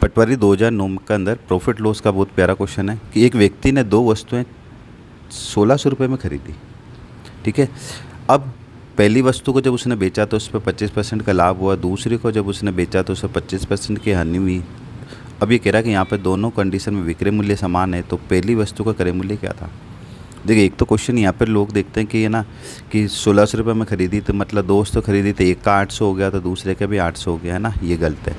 पटवारी 2009 के अंदर profit loss का बहुत प्यारा क्वेश्चन है कि एक व्यक्ति ने दो वस्तुएं 1600 रुपये में खरीदी। ठीक है, अब पहली वस्तु को जब उसने बेचा तो उस पर 25% का लाभ हुआ, दूसरी को जब उसने बेचा तो उसे 25% की हानि हुई। अब ये कह रहा है कि यहाँ पे दोनों कंडीशन में विक्रय मूल्य समान है, तो पहली वस्तु का क्रय मूल्य क्या था। देखिए, एक तो क्वेश्चन यहाँ पर लोग देखते हैं कि ये ना कि 1600 रुपये में खरीदी तो मतलब दो वस्तु खरीदी तो एक का 800 हो गया तो दूसरे का भी 800 हो गया, है ना। ये गलत है।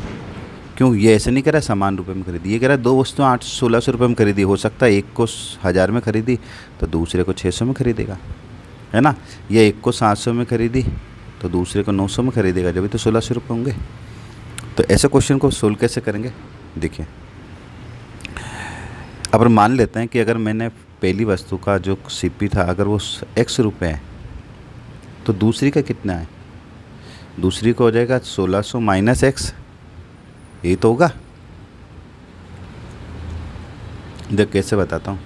क्यों, ये ऐसे नहीं कह रहा है समान रुपये में खरीदी, ये कह रहा है दो वस्तुएं 1600 रुपये में खरीदी, हो सकता है एक को 1000 में खरीदी तो दूसरे को 600 में खरीदेगा, है ना। या एक को 700 में खरीदी तो दूसरे को 900 में खरीदेगा, जब भी तो 1600 रुपये होंगे। तो ऐसे क्वेश्चन को सोल्व कैसे करेंगे, देखिए। अब मान लेते हैं कि अगर मैंने पहली वस्तु का जो सीपी था अगर वो x रुपये है तो दूसरी का कितना है, दूसरी का हो जाएगा 1600 माइनस x, यही तो होगा। देख कैसे बताता हूँ।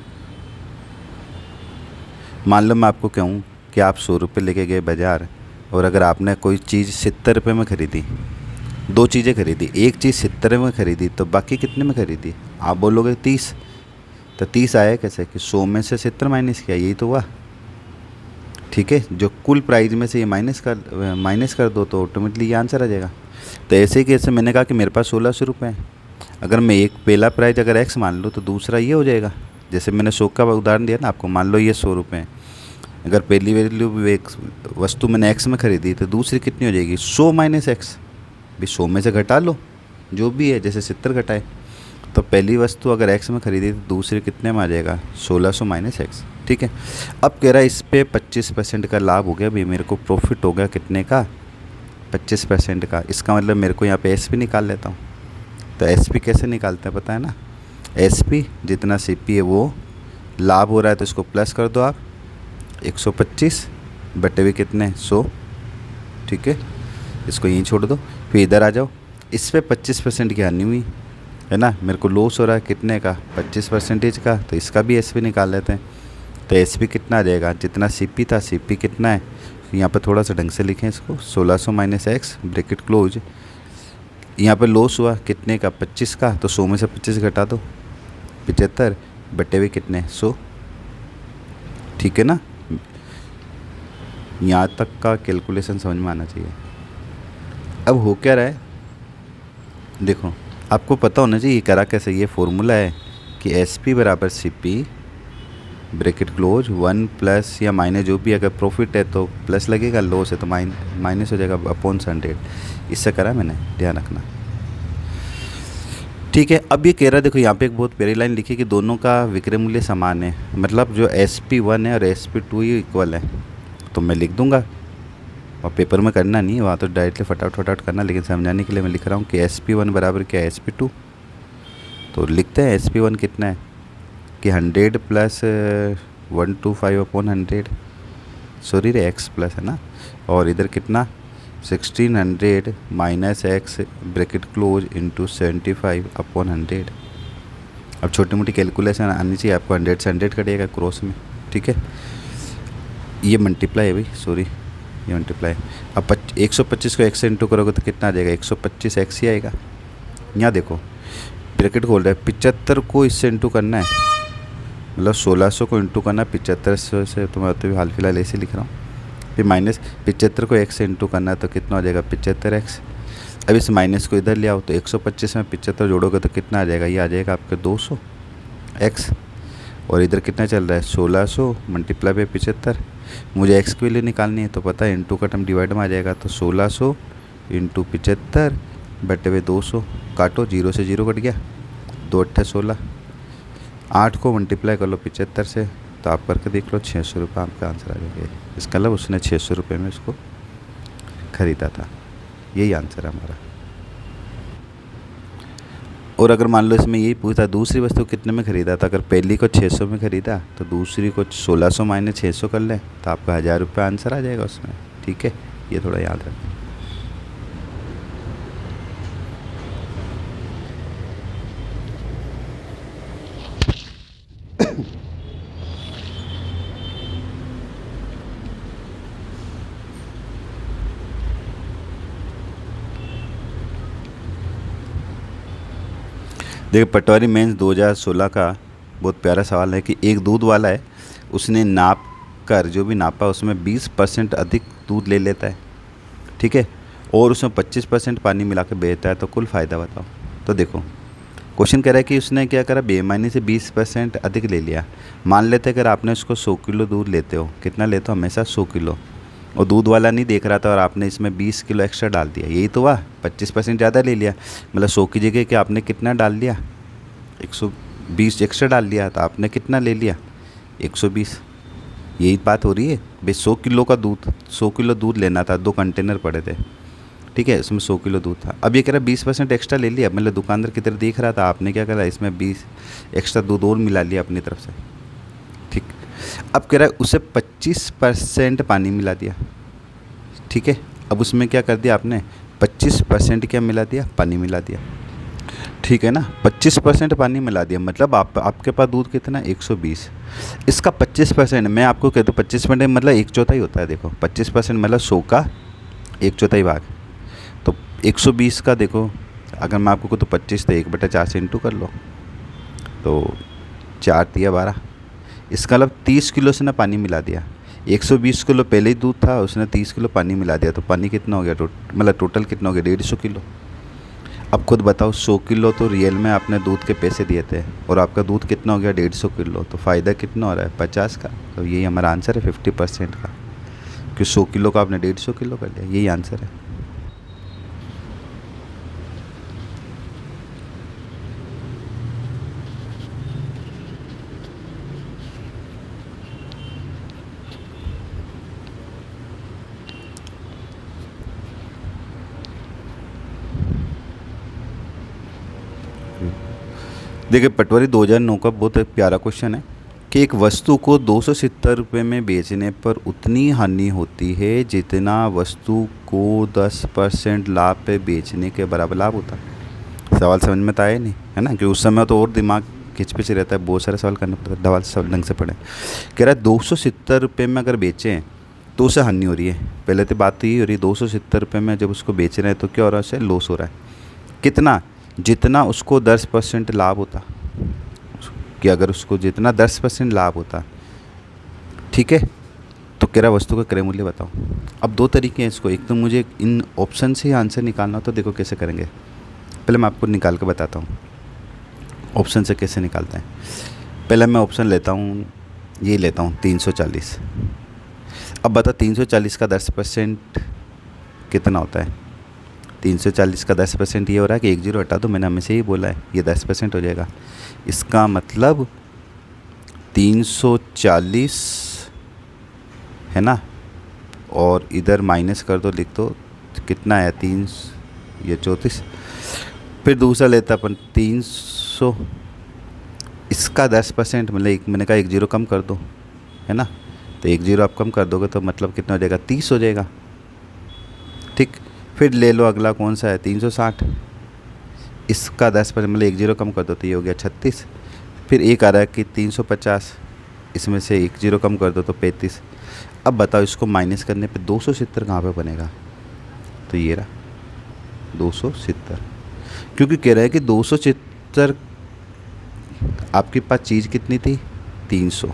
मान लो मैं आपको कहूँ कि आप 100 रुपये लेके गए बाज़ार और अगर आपने कोई चीज़ 70 रुपये में ख़रीदी, दो चीज़ें खरीदी, एक चीज़ 70 में खरीदी तो बाकी कितने में खरीदी, आप बोलोगे 30। तो 30 आया कैसे कि 100 में से 70 माइनस किया, यही तो हुआ। ठीक है, जो कुल प्राइस में से ये माइनस कर दो तो ऑटोमेटिकली ये आंसर आ जाएगा। तो ऐसे ही कैसे मैंने कहा कि मेरे पास 1600 रुपये हैं, अगर मैं एक पहला प्राइस अगर एक्स मान लूँ तो दूसरा ये हो जाएगा। जैसे मैंने 100 का उदाहरण दिया ना आपको, मान लो ये 100 रुपये हैं, अगर पहली वैल्यू एक वस्तु मैंने एक्स में खरीदी तो दूसरी कितनी हो जाएगी 100 माइनस एक्स। भी 100 में से घटा लो जो भी है, जैसे 70 घटाए, तो पहली वस्तु अगर एक्स में खरीदी तो दूसरी कितने में आ जाएगा 1600 माइनस एक्स। ठीक है, अब कह रहा है इस पर 25% का लाभ हो गया, भी मेरे को प्रॉफिट हो गया कितने का 25% का। इसका मतलब मेरे को यहाँ पे एस पी निकाल लेता हूँ। तो एस पी कैसे निकालते हैं पता है ना, एस पी जितना सी पी है वो लाभ हो रहा है तो इसको प्लस कर दो आप 125 बटे हुए कितने 100। ठीक है, इसको यहीं छोड़ दो, फिर इधर आ जाओ। इस पर 25% की हानि हुई है ना, मेरे को लॉस हो रहा है कितने का 25% का, तो इसका भी एस पी निकाल लेते हैं। तो एस पी कितना आ जाएगा, जितना सी पी था सी पी कितना है, यहाँ पर थोड़ा सा ढंग से लिखें इसको, 1600 माइनस एक्स ब्रैकेट क्लोज। यहाँ पे लॉस हुआ कितने का 25 का, तो 100 में से 25 घटा दो 75 बटे हुए कितने 100। ठीक है ना, यहाँ तक का कैलकुलेशन समझ में आना चाहिए। अब हो क्या रहा है, देखो आपको पता होना चाहिए ये करा कैसे। ये फॉर्मूला है कि एस पी बराबर C P bracket close 1 plus या माइनस, जो भी अगर प्रॉफिट है तो प्लस लगेगा, लॉस है तो माइनस हो जाएगा अपॉन 100। इससे करा मैंने, ध्यान रखना। ठीक है, अब ये कह रहा है, देखो यहाँ पे एक बहुत प्यारी लाइन लिखी कि दोनों का विक्रय मूल्य समान है, मतलब जो SP1 है और SP2 ही इक्वल है। तो मैं लिख दूंगा, और पेपर में करना नहीं है, वहाँ तो डायरेक्टली फटाफट करना, लेकिन समझाने के लिए मैं लिख रहा हूँ कि SP1 बराबर क्या है SP2। तो लिखते हैं SP1 कितना है कि 100 प्लस 125 अपॉन 100, सॉरी रे एक्स प्लस है ना, और इधर कितना 1600 minus x bracket close into 75 upon 100। अब छोटी मोटी कैलकुलेशन आनी चाहिए आपको, 100 से 100 कटेगा क्रॉस में। ठीक है, ये मल्टीप्लाई है भाई, सॉरी ये मल्टीप्लाई। अब 125 को एक्स से इंटू करोगे तो कितना आ जाएगा 125 एक्स ही आएगा। यहाँ देखो ब्रैकेट खोल रहा है, 75 को इससे इंटू करना है, मतलब 1600 को इंटू करना है 7500 से, तो मैं तो हाल फिलहाल ऐसे लिख रहा हूँ। फिर माइनस 75 को एक्स से इंटू करना है तो कितना हो जाएगा 75x। अब इस माइनस को इधर ले आओ तो 125 में 75 जोड़ोगे तो कितना आ जाएगा, ये आ जाएगा आपके 200x। और इधर कितना चल रहा है 1600 मल्टीप्लाई बाई 75। मुझे x की वैल्यू निकालनी है तो पता है इंटू का टर्म डिवाइड में आ जाएगा, तो 1600 इंटू 75 बटे हुए 200, काटो 0 से 0 कट गया, 2 अट्ठे 16, 8 को मल्टीप्लाई कर लो 75 से, तो आप करके देख लो 600 रुपये आपका आंसर आ जाएगा। इसका मतलब उसने 600 रुपये में इसको ख़रीदा था, यही आंसर है हमारा। और अगर मान लो इसमें यही पूछता दूसरी वस्तु कितने में ख़रीदा था, अगर पहली को 600 में ख़रीदा तो दूसरी को 1600 माइनस 600 कर लें तो आपका 1000 रुपये आंसर आ जाएगा उसमें। ठीक है, ये थोड़ा याद रखें। देखिए पटवारी मेंस 2016 का बहुत प्यारा सवाल है कि एक दूध वाला है, उसने नाप कर जो भी नापा उसमें 20% अधिक दूध ले लेता है, ठीक है, और उसमें 25% पानी मिला के बेचता है, तो कुल फ़ायदा बताओ। तो देखो क्वेश्चन कह रहा है कि उसने क्या करा, बेईमानी से 20% अधिक ले लिया। मान लेते अगर आपने उसको 100 किलो दूध लेते हो, कितना लेते हो हमेशा 100 किलो, और दूध वाला नहीं देख रहा था और आपने इसमें 20 किलो एक्स्ट्रा डाल दिया, यही तो हुआ, 25% ज़्यादा ले लिया। मतलब 100 की जगह कि आपने कितना डाल दिया, 120 एक्स्ट्रा डाल दिया, तो आपने कितना ले लिया, 120। यही बात हो रही है भाई, 100 किलो का दूध, 100 किलो दूध लेना था, 2 कंटेनर पड़े थे, ठीक है, उसमें 100 किलो दूध था। अब ये कह रहा है 20% एक्स्ट्रा ले लिया, मतलब दुकानदार की तरह देख रहा था, आपने क्या करा, इसमें 20 एक्स्ट्रा दूध और मिला लिया अपनी तरफ से, ठीक। अब कह रहा है उसे 25% पानी मिला दिया, ठीक है। अब उसमें क्या कर दिया आपने, 25% क्या मिला दिया, पानी मिला दिया, ठीक है ना। 25% पानी मिला दिया, मतलब आपके पास दूध कितना, 120। इसका 25% मैं आपको कह दूँ, 25% मतलब 1/4 होता है। देखो 25% मतलब 100 का 1/4 भाग, तो 120 का देखो, अगर मैं आपको कहूँ तो 25, तो 1/4 से इंटू कर लो, तो 4 तिया 12। इसका मतलब 30 किलो से ना पानी मिला दिया। 120 किलो पहले ही दूध था, उसने 30 किलो पानी मिला दिया, तो पानी कितना हो गया, मतलब टोटल कितना हो गया, 150 किलो। अब खुद बताओ, 100 किलो तो रियल में आपने दूध के पैसे दिए थे, और आपका दूध कितना हो गया, 150 किलो, तो फ़ायदा कितना हो रहा है, 50 का। तो यही हमारा आंसर है 50% का, कि 100 किलो का आपने 150 किलो कर लिया, यही आंसर है। देखिए पटवारी 2009 का बहुत प्यारा क्वेश्चन है कि एक वस्तु को 270 रुपये में बेचने पर उतनी हानि होती है जितना वस्तु को 10% लाभ पे बेचने के बराबर लाभ होता है। सवाल समझ में तो आया नहीं है ना, कि उस समय तो और दिमाग खिंच रहता है, बहुत सारे सवाल करना पड़ता है, दवा सब ढंग से पढ़ें। कह रहा है 270 रुपये में अगर बेचें तो उसे हानि हो रही है। पहले तो बात तो ये हो रही है, 270 रुपये में जब उसको बेच रहे हैं तो क्या हो रहा है, उसे लॉस हो रहा है। कितना, जितना उसको 10% लाभ होता, कि अगर उसको जितना 10% लाभ होता, ठीक है, तो कह रहा वस्तु का क्रय मूल्य बताओ। अब 2 तरीके हैं इसको, एक तो मुझे इन ऑप्शन से ही आंसर निकालना हो, तो देखो कैसे करेंगे, पहले मैं आपको निकाल के बताता हूँ ऑप्शन से कैसे निकालते हैं। पहले मैं ऑप्शन लेता हूँ, ये लेता हूँ 340। अब बता 340 का 10% कितना होता है। 340 का 10% ये हो रहा है कि 1 0 हटा दो, मैंने हमें से ही बोला है, ये 10% हो जाएगा। इसका मतलब 340 है ना, और इधर माइनस कर दो, लिख दो कितना है, 3, ये 34। फिर दूसरा लेता अपन 300, इसका 10% मतलब एक, मैंने कहा 1 0 कम कर दो, है ना, तो 1 0 आप कम कर दोगे तो मतलब कितना हो जाएगा, 30 हो जाएगा, ठीक। फिर ले लो अगला कौन सा है, 360, इसका 10% मतलब 1 0 कम कर दो तो ये हो गया 36। फिर एक आ रहा है कि 350, इसमें से 1 0 कम कर दो तो 35। अब बताओ इसको माइनस करने पे 270 कहाँ पे बनेगा, तो ये रहा 270, क्योंकि कह रहा है कि 270 आपके पास चीज़ कितनी थी, 300,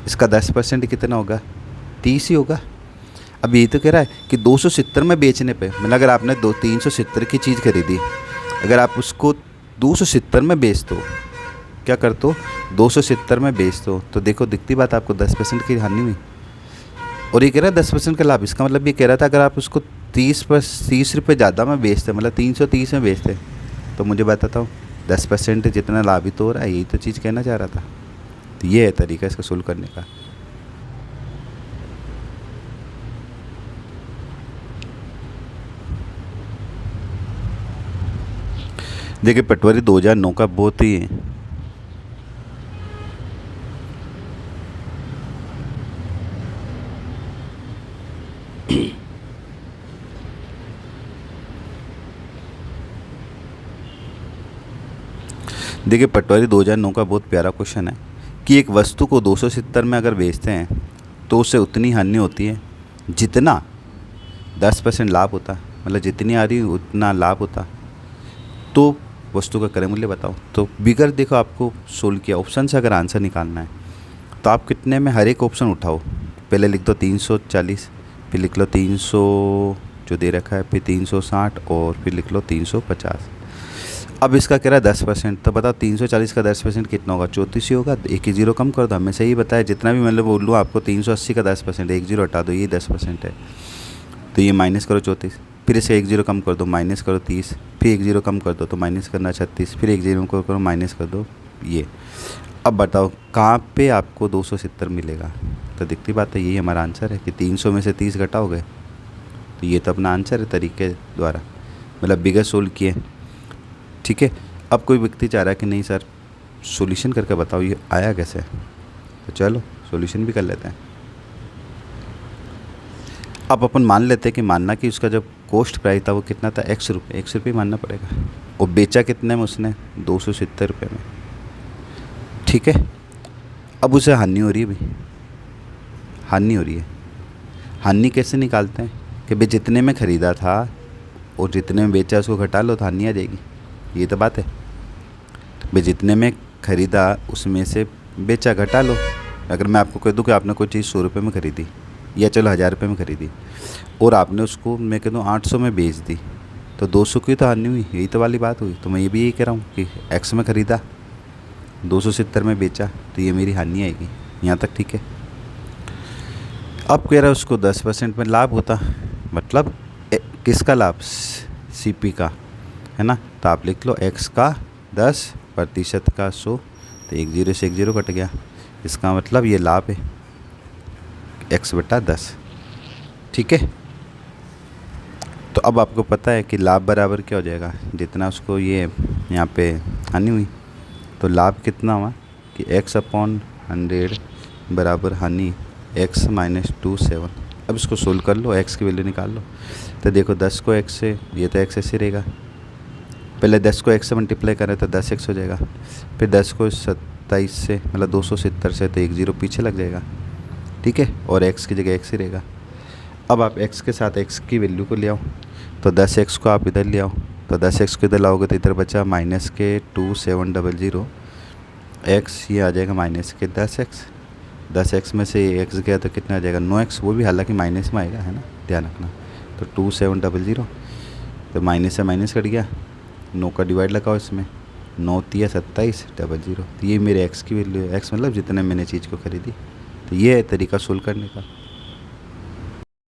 इसका 10% कितना होगा, 30 ही होगा। अब ये तो कह रहा है कि 270 में बेचने पे, मतलब अगर आपने 370 की चीज़ खरीदी, अगर आप उसको 270 में बेच दो, क्या कर दो, 270 में बेच दो, तो देखो दिखती बात, आपको 10% की हानि हुई। और ये कह रहा है 10% का लाभ, इसका मतलब ये कह रहा था अगर आप उसको 30 रुपये ज़्यादा में बेचते, मतलब 330 में बेचते, तो मुझे बताता हूँ 10% जितना लाभ ही तो हो रहा है, यही तो चीज़ कहना चाह रहा था। तो ये है तरीका इसका सोल्व करने का। देखिए पटवारी 2009 का बहुत ही देखिए पटवारी 2009 का बहुत प्यारा क्वेश्चन है कि एक वस्तु को 270 में अगर बेचते हैं तो उससे उतनी हानि होती है जितना 10% लाभ होता, मतलब जितनी आ रही उतना लाभ होता। तो वस्तु का क्रय मूल्य बताओ। तो बिगर देखो आपको सोल्व किया ऑप्शन से अगर आंसर निकालना है तो आप कितने में हर एक ऑप्शन उठाओ। पहले लिख दो 340, फिर लिख लो 300 जो दे रखा है, फिर 360 और फिर लिख लो 350। अब इसका कह रहा है 10%, तो बताओ 340 का 10% कितना होगा? 34 ही होगा। एक ही जीरो कम कर दो, हमें सही बताया। जितना भी मतलब बोल लूँ आपको 380 का 10%, एक जीरो हटा दो, ये 10% है। तो ये माइनस करो 34, फिर इसे एक जीरो कम कर दो, माइनस करो 30, फिर एक जीरो कम कर दो तो माइनस करना 36, फिर एक जीरो करो माइनस कर दो ये। अब बताओ कहाँ पे आपको 270 मिलेगा? तो दिखती बात है, यही हमारा आंसर है कि 300 में से 30 घटाओगे। तो ये तो अपना आंसर है तरीके द्वारा, मतलब बिगर सोल्व किए। ठीक है। अब कोई व्यक्ति चाह रहा है कि नहीं सर सॉल्यूशन करके बताओ ये आया कैसे, तो चलो सॉल्यूशन भी कर लेते हैं। अब अपन मान लेते हैं कि मानना कि उसका जब कॉस्ट प्राइस था वो कितना था? 100 रुपये, 100 रुपये मानना पड़ेगा। और बेचा कितने में उसने? 270 रुपये में। ठीक है। अब उसे हानि हो रही है भाई, हानि हो रही है। हानि कैसे निकालते हैं कि भाई जितने में ख़रीदा था और जितने में बेचा उसको घटा लो तो हानि आ जाएगी, ये तो बात है। भाई जितने में ख़रीदा उसमें से बेचा घटा लो। अगर मैं आपको कह दूं कि आपने कोई चीज़ 100 रुपये में ख़रीदी या चलो 1000 रुपये में ख़रीदी और आपने उसको मैं कह दूँ 800 में बेच दी, तो 200 की तो हानि हुई, यही तो वाली बात हुई। तो मैं ये भी यही कह रहा हूँ कि एक्स में ख़रीदा 270 में बेचा तो ये मेरी हानि आएगी। यहाँ तक ठीक है। अब कह रहा है उसको 10% में लाभ होता, मतलब किसका लाभ? सीपी का, है ना। तो आप लिख लो एक्स का 10% का 100, तो एक जीरो से एक जीरो कट गया। इसका मतलब ये लाभ है x/10। ठीक है। तो अब आपको पता है कि लाभ बराबर क्या हो जाएगा, जितना उसको ये यहाँ पे हानि हुई तो लाभ कितना हुआ कि x/100 बराबर हानि x-27। अब इसको सोल्व कर लो, x की वैल्यू निकाल लो। तो देखो 10 को x से, ये तो x ऐसे रहेगा, पहले 10 को x से मल्टीप्लाई करें तो 10x हो जाएगा, फिर 10 को 27 से मतलब 270 से तो एक जीरो पीछे लग जाएगा। ठीक है। और x की जगह x ही रहेगा। अब आप x के साथ x की वैल्यू को ले आओ, तो 10x को आप इधर ले आओ, तो 10x को इधर लाओगे तो इधर बचा माइनस के 2700 x, ये आ जाएगा माइनस के 10x। 10x में से x गया तो कितना आ जाएगा? 9x, वो भी हालांकि माइनस में आएगा, है ना, ध्यान रखना। तो 2700, तो माइनस से माइनस कट गया, 9 का डिवाइड लगाओ इसमें, 9 तिया 27 00। तो ये मेरे x की वैल्यू है, x मतलब जितने मैंने चीज़ को ख़रीदी। तो ये है तरीका सोल्व करने का।